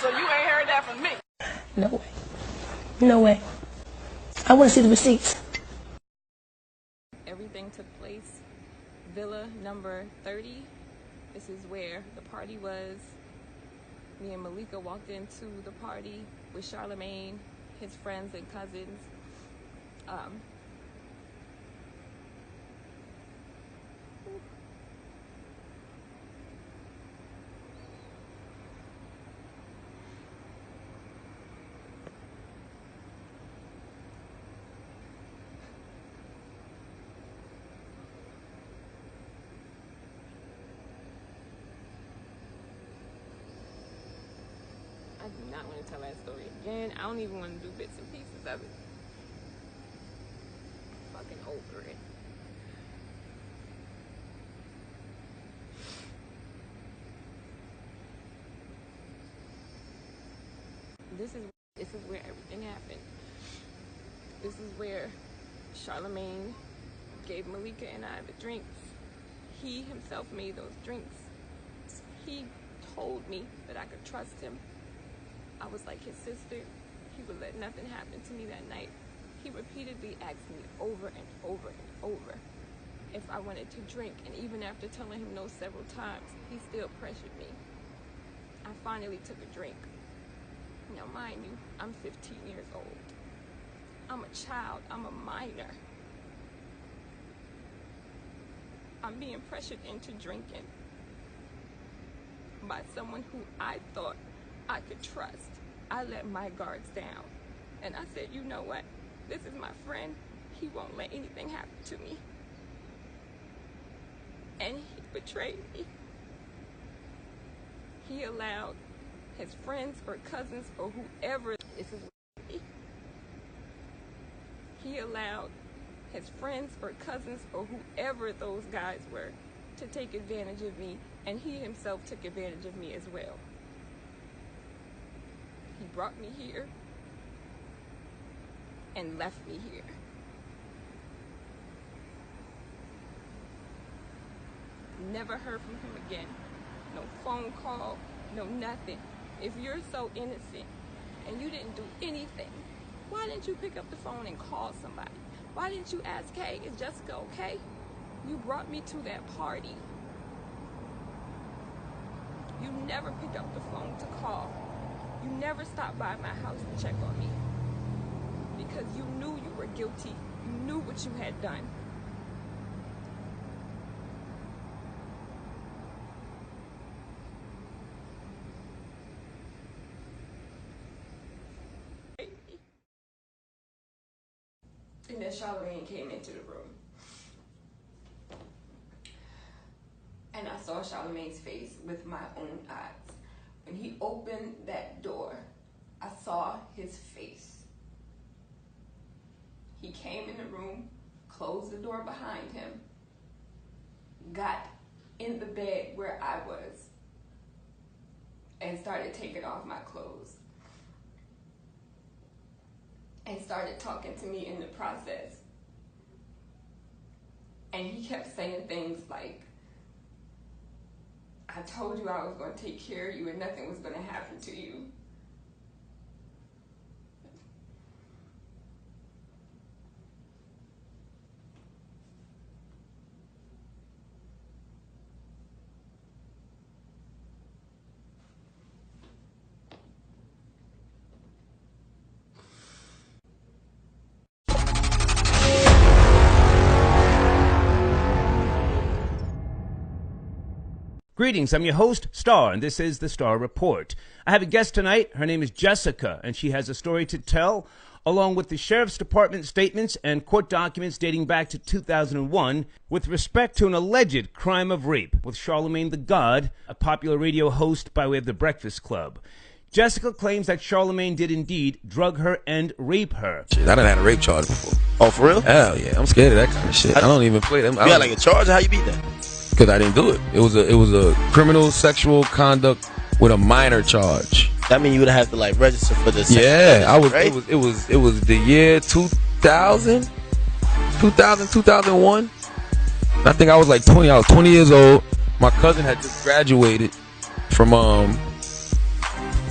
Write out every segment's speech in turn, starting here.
So you ain't heard that from me. No way. No way. I want to see the receipts. Everything took place. Villa number 30. This is where the party was. Me and Malika walked into the party with Charlamagne, his friends and cousins. I do not want to tell that story again. I don't even want to do bits and pieces of it. I'm fucking over it. This is where everything happened. This is where Charlamagne gave Malika and I the drinks. He himself made those drinks. He told me that I could trust him. I was like his sister. He would let nothing happen to me that night. He repeatedly asked me over and over and over if I wanted to drink, and even after telling him no several times, he still pressured me. I finally took a drink. Now, mind you, I'm 15 years old. I'm a child. I'm a minor. I'm being pressured into drinking by someone who I thought I could trust. I let my guards down. And I said, you know what? This is my friend. He won't let anything happen to me. And he betrayed me. He allowed his friends or cousins or whoever, this is me. He allowed his friends or cousins or whoever those guys were to take advantage of me, and he himself took advantage of me as well. He brought me here and left me here. Never heard from him again. No phone call, no nothing. If you're so innocent and you didn't do anything, why didn't you pick up the phone and call somebody? Why didn't you ask, hey, is Jessica okay? You brought me to that party. You never picked up the phone to call. You never stopped by my house to check on me because you knew you were guilty. You knew what you had done. And then Charlamagne came into the room. And I saw Charlamagne's face with my own eyes. When he opened that door, I saw his face. He came in the room, closed the door behind him, got in the bed where I was, and started taking off my clothes. And started talking to me in the process. And he kept saying things like, I told you I was going to take care of you and nothing was going to happen to you. Greetings, I'm your host, Star, and this is the Star Report. I have a guest tonight. Her name is Jessica, and she has a story to tell, along with the Sheriff's Department statements and court documents dating back to 2001 with respect to an alleged crime of rape with Charlamagne the God, a popular radio host by way of The Breakfast Club. Jessica claims that Charlamagne did indeed drug her and rape her. Shit, I done had a rape charge before. Oh, for real? Hell yeah, I'm scared of that kind of shit. I don't even play them. You got like a charge? How you beat that? Because I didn't do it. It was a criminal sexual conduct with a minor charge. That mean you would have to like register for this? Yeah, I was. Right? It was the year 2000, 2001. I think I was like 20. I was 20 years old. My cousin had just graduated from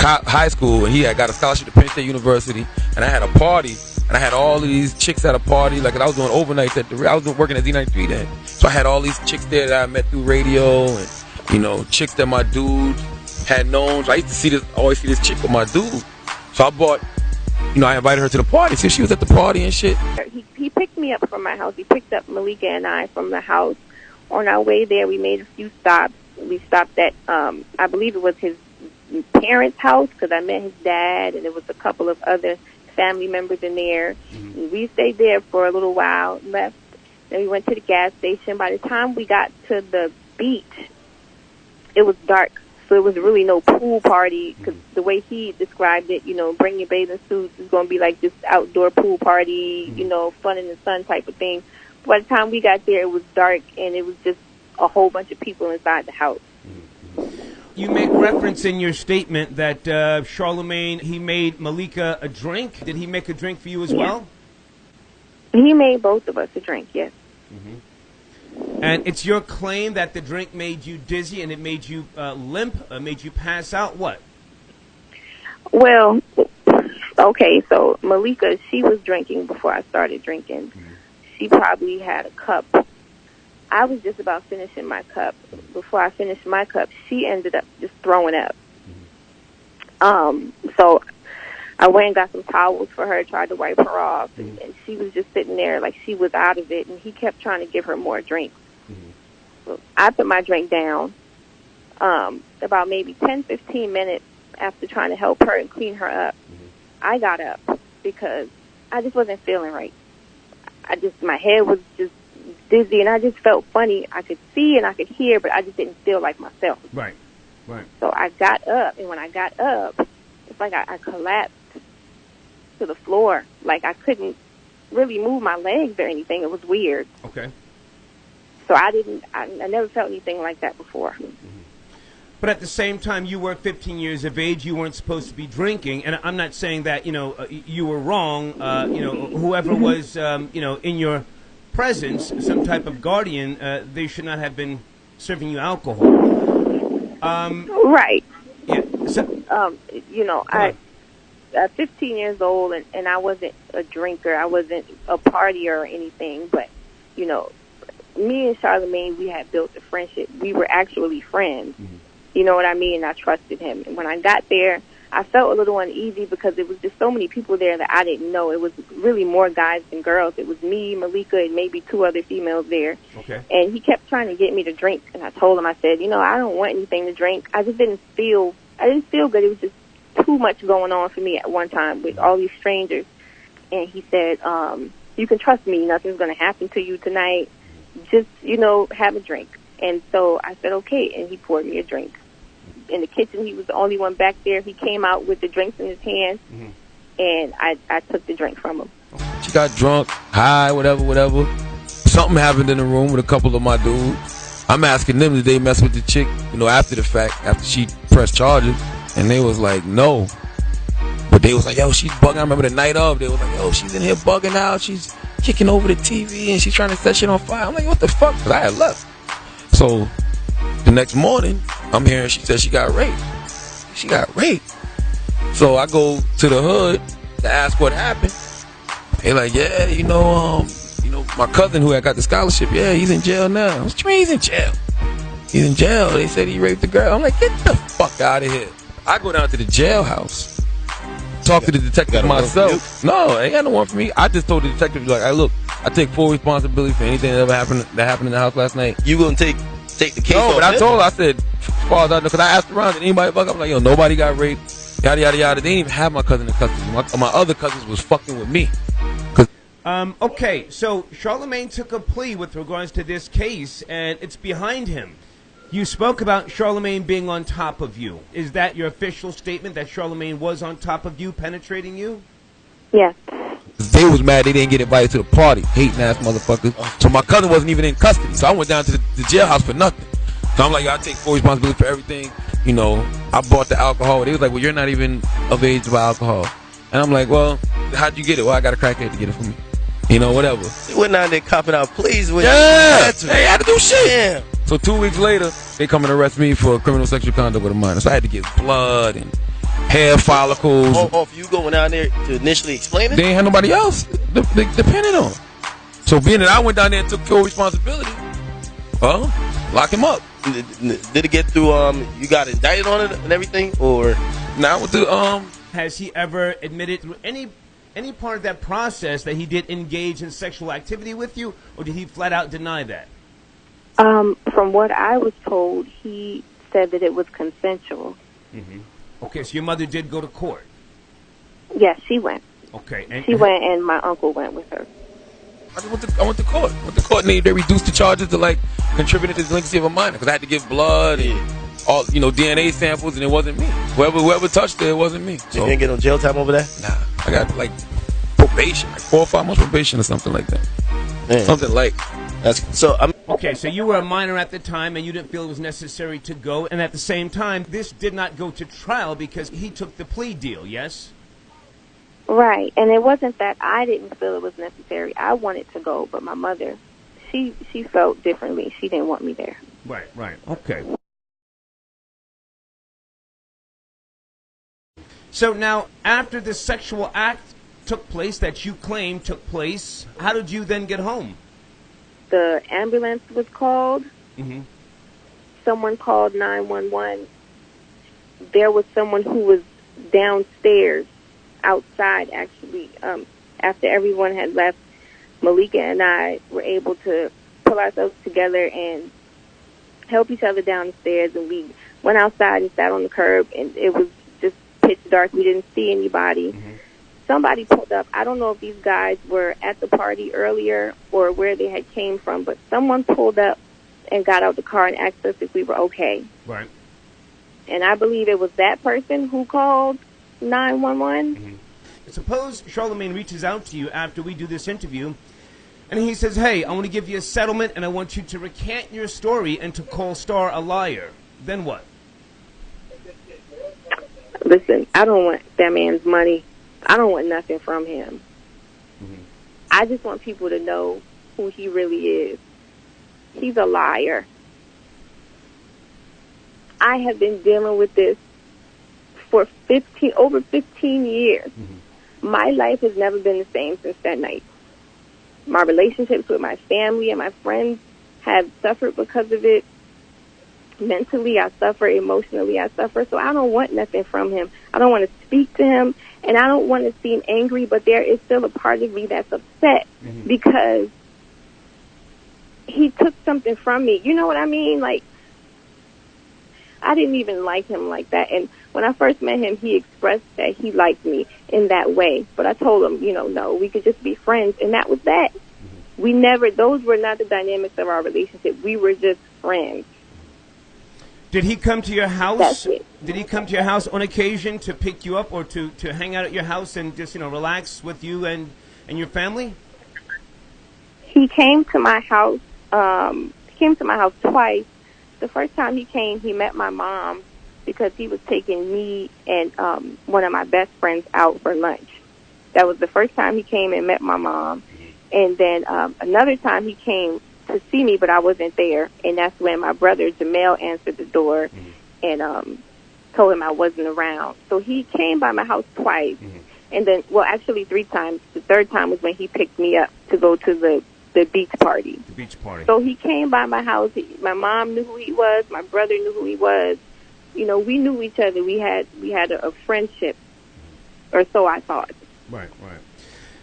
high school, and he had got a scholarship to Penn State University, and I had a party, and I had all of these chicks at a party. Like, I was doing overnights I was working at Z93 then, so I had all these chicks there that I met through radio, and chicks that my dude had known. So I used to always see this chick with my dude. So I bought, I invited her to the party. So she was at the party and shit. He picked me up from my house. He picked up Malika and I from the house. On our way there, we made a few stops. We stopped at, I believe it was his parents' house, because I met his dad, and there was a couple of other family members in there. And we stayed there for a little while, left. Then we went to the gas station. By the time we got to the beach, it was dark. So it was really no pool party, because the way he described it, bring your bathing suits, it's going to be like this outdoor pool party, fun in the sun type of thing. By the time we got there, it was dark, and it was just a whole bunch of people inside the house. You make reference in your statement that Charlamagne, he made Malika a drink. Did he make a drink for you as well? He made both of us a drink, yes. And it's your claim that the drink made you dizzy and it made you limp, made you pass out? What? Well, okay, so Malika, she was drinking before I started drinking. She probably had a cup. I was just about finishing my cup. Before I finished my cup, she ended up just throwing up. So I went and got some towels for her, tried to wipe her off, and she was just sitting there like she was out of it, and he kept trying to give her more drinks. So I put my drink down. About maybe 10, 15 minutes after trying to help her and clean her up, I got up because I just wasn't feeling right. My head was just dizzy, and I just felt funny. I could see and I could hear, but I just didn't feel like myself. Right. So I got up, and when I got up, it's like I collapsed to the floor. Like I couldn't really move my legs or anything. It was weird. Okay. So I never felt anything like that before. But at the same time, you were 15 years of age. You weren't supposed to be drinking. And I'm not saying that, you were wrong. Whoever was, in your presence, some type of guardian, they should not have been serving you alcohol. Right. Yeah. So, I'm 15 years old, and I wasn't a drinker. I wasn't a partier or anything. But, me and Charlamagne, we had built a friendship. We were actually friends. You know what I mean? I trusted him. And when I got there, I felt a little uneasy because there was just so many people there that I didn't know. It was really more guys than girls. It was me, Malika, and maybe 2 other females there. Okay. And he kept trying to get me to drink. And I told him, I said, I don't want anything to drink. I didn't feel good. It was just too much going on for me at one time with all these strangers. And he said, you can trust me. Nothing's going to happen to you tonight. Just, have a drink. And so I said, okay. And he poured me a drink. In the kitchen, he was the only one back there. He came out with the drinks in his hand, and I took the drink from him. She got drunk, high, whatever. Something happened in the room with a couple of my dudes. I'm asking them, did they mess with the chick, after the fact, after she pressed charges? And they was like, no. But they was like, yo, she's bugging. I remember the night of, they was like, yo, she's in here bugging out. She's kicking over the TV, and she's trying to set shit on fire. I'm like, what the fuck? Because I had left. So the next morning, I'm hearing she said she got raped. She got raped. So I go to the hood to ask what happened. They like, yeah, my cousin who had got the scholarship, yeah, he's in jail now. What you mean he's in jail? He's in jail. They said he raped the girl. I'm like, get the fuck out of here. I go down to the jailhouse, talk to the detective myself. No, they had no one for me. I just told the detective, like, hey, look, I take full responsibility for anything that happened in the house last night. You gonna take the case? No, but I told her, I said, as far as I know, because I asked around, did anybody fuck up? I'm like, yo, nobody got raped, yada, yada, yada. They didn't even have my cousin in custody. My other cousins was fucking with me. Okay, so Charlamagne took a plea with regards to this case, and it's behind him. You spoke about Charlamagne being on top of you. Is that your official statement, that Charlamagne was on top of you, penetrating you? Yes. They was mad they didn't get invited to the party, hating ass motherfuckers. So my cousin wasn't even in custody. So I went down to the jailhouse for nothing. So I'm like, I take full responsibility for everything. I bought the alcohol. They was like, well, you're not even of age to buy alcohol. And I'm like, well, how'd you get it? Well, I got a crackhead to get it for me. Whatever. They went down there copping out pleas with they had to do shit. Yeah. So 2 weeks later, they come and arrest me for criminal sexual conduct with a minor. So I had to get blood and hair follicles. If you going down there to initially explain it? They ain't had nobody else depending on. So being that I went down there and took full responsibility, lock him up. Did it get through? You got indicted on it and everything, or now with the Has he ever admitted through any part of that process that he did engage in sexual activity with you, or did he flat out deny that? From what I was told, he said that it was consensual. Mm-hmm. Okay, so your mother did go to court. Yes, she went. Okay, and she went, and my uncle went with her. I went to court. They reduced the charges to like contributing to the delinquency of a minor because I had to give blood and all DNA samples, and it wasn't me. Whoever touched it wasn't me. So, you didn't get no jail time over that? Nah, I got like probation, like 4 or 5 months probation or something like that. Man. Something like that's so. Okay, so you were a minor at the time, and you didn't feel it was necessary to go. And at the same time, this did not go to trial because he took the plea deal. Yes. Right, and it wasn't that I didn't feel it was necessary. I wanted to go, but my mother, she felt differently. She didn't want me there. Right. Okay. So now, after the sexual act took place that you claim took place, how did you then get home? The ambulance was called. Mm-hmm. Someone called 911. There was someone who was downstairs outside, actually. After everyone had left, Malika and I were able to pull ourselves together and help each other down the stairs, and we went outside and sat on the curb, and it was just pitch dark. We didn't see anybody. Mm-hmm. Somebody pulled up. I don't know if these guys were at the party earlier or where they had came from, but someone pulled up and got out the car and asked us if we were okay. Right. And I believe it was that person who called 911. Mm-hmm. Suppose Charlamagne reaches out to you after we do this interview, and he says, hey, I want to give you a settlement, and I want you to recant your story and to call Star a liar. Then what? Listen, I don't want that man's money. I don't want nothing from him. Mm-hmm. I just want people to know who he really is. He's a liar. I have been dealing with this for over 15 years. Mm-hmm. My life has never been the same since that night. My relationships with my family and my friends have suffered because of it. Mentally, I suffer. Emotionally, I suffer. So I don't want nothing from him. I don't want to speak to him, and I don't want to seem angry, but there is still a part of me that's upset mm-hmm. because he took something from me. You know what I mean? Like, I didn't even like him like that. And when I first met him, he expressed that he liked me in that way. But I told him, no, we could just be friends. And that was that. Mm-hmm. Those were not the dynamics of our relationship. We were just friends. Did he come to your house? That's it. Did he come to your house on occasion to pick you up or to hang out at your house and just, relax with you and your family? He came to my house. He came to my house twice. The first time he came, he met my mom because he was taking me and one of my best friends out for lunch. That was the first time he came and met my mom. And then another time he came to see me, but I wasn't there. And that's when my brother Jamel answered the door and told him I wasn't around. So he came by my house twice. And then, well, actually 3 times. The third time was when he picked me up to go to the beach party. The beach party. So he came by my house. My mom knew who he was. My brother knew who he was. We knew each other. We had a friendship, or so I thought. Right.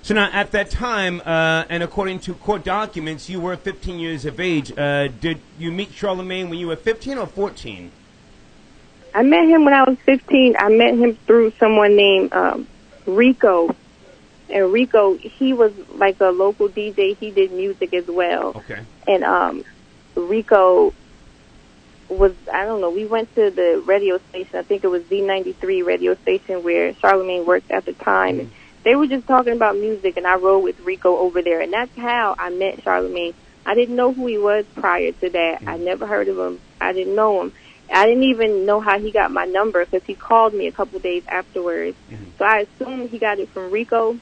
So now, at that time, and according to court documents, you were 15 years of age. Did you meet Charlamagne when you were 15 or 14? I met him when I was 15. I met him through someone named Rico. And Rico, he was like a local DJ. He did music as well. Okay. And Rico was, I don't know, we went to the radio station. I think it was Z93 radio station where Charlamagne worked at the time. And they were just talking about music, and I rode with Rico over there. And that's how I met Charlamagne. I didn't know who he was prior to that. I never heard of him. I didn't know him. I didn't even know how he got my number because he called me a couple days afterwards. So I assumed he got it from Rico.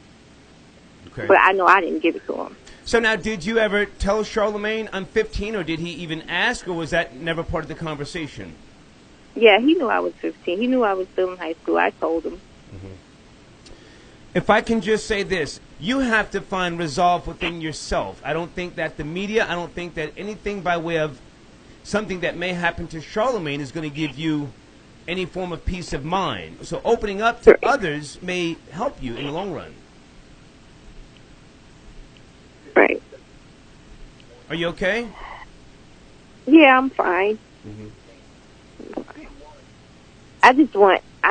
Okay. But I know I didn't give it to him. So now, did you ever tell Charlamagne I'm 15, or did he even ask, or was that never part of the conversation? Yeah, he knew I was 15. He knew I was still in high school. I told him. If I can just say this, you have to find resolve within yourself. I don't think that the media, I don't think that anything by way of something that may happen to Charlamagne is going to give you any form of peace of mind. So opening up to others may help you in the long run. Right. Are you okay? Yeah, I'm fine. I'm fine. I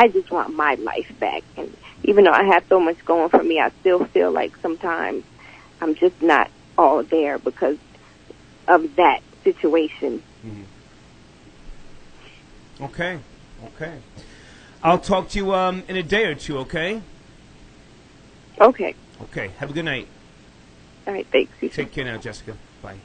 just want my life back. And even though I have so much going for me, I still feel like sometimes I'm just not all there because of that situation. Okay. Okay. I'll talk to you in a day or two, okay? Okay. Okay. Have a good night. All right, thanks. You too. Take care now, Jessica. Bye.